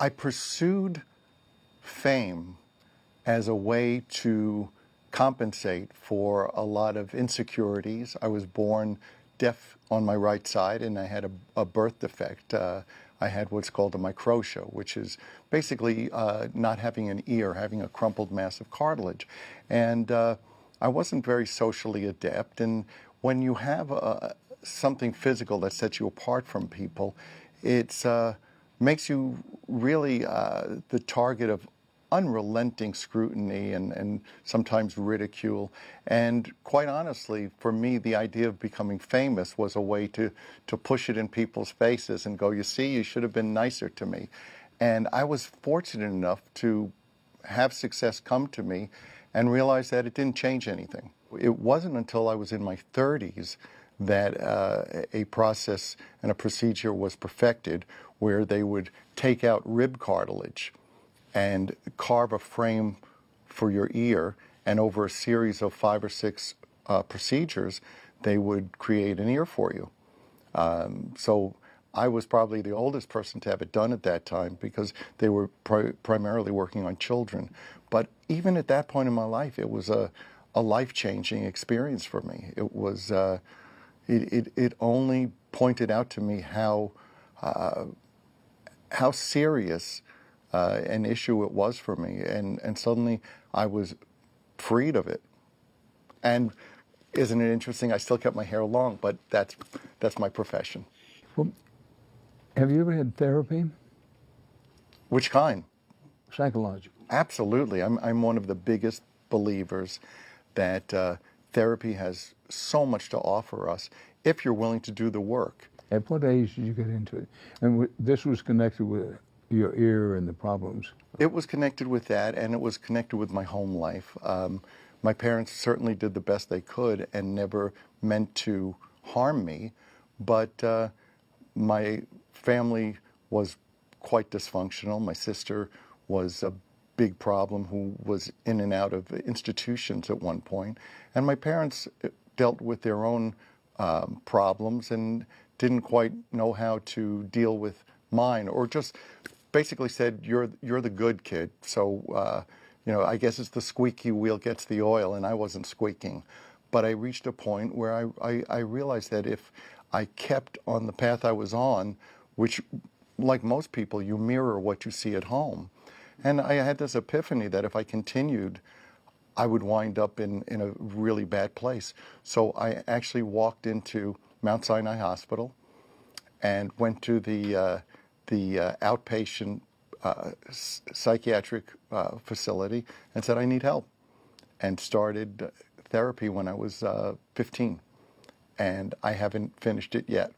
I pursued fame as a way to compensate for a lot of insecurities. I was born deaf on my right side, and I had a birth defect. I had what's called a microtia, which is basically not having an ear, having a crumpled mass of cartilage. And I wasn't very socially adept. And when you have something physical that sets you apart from people, it makes you really the target of unrelenting scrutiny and sometimes ridicule. And quite honestly, for me, the idea of becoming famous was a way to push it in people's faces and go, you see, you should have been nicer to me. And I was fortunate enough to have success come to me and realize that it didn't change anything. It wasn't until I was in my 30s that a process and a procedure was perfected where they would take out rib cartilage and carve a frame for your ear, and over a series of 5 or 6 procedures, they would create an ear for you. So I was probably the oldest person to have it done at that time because they were primarily working on children. But even at that point in my life, it was a life-changing experience for me. It was, it only pointed out to me how serious an issue it was for me, and suddenly I was freed of it. And isn't it interesting? I still kept my hair long, but that's my profession. Well, have you ever had therapy? Which kind? Psychological. Absolutely. I'm one of the biggest believers that therapy has so much to offer us if you're willing to do the work. At what age did you get into it? And this was connected with your ear and the problems? It was connected with that, and it was connected with my home life. My parents certainly did the best they could and never meant to harm me, but my family was quite dysfunctional. My sister was a big problem who was in and out of institutions at one point, and my parents dealt with their own problems and didn't quite know how to deal with mine, or just basically said, you're the good kid, so I guess it's the squeaky wheel gets the oil, and I wasn't squeaking. But I reached a point where I realized that if I kept on the path I was on, which, like most people, you mirror what you see at home. And I had this epiphany that if I continued, I would wind up in a really bad place. So I actually walked into Mount Sinai Hospital and went to the outpatient psychiatric facility and said, I need help, and started therapy when I was 15. And I haven't finished it yet.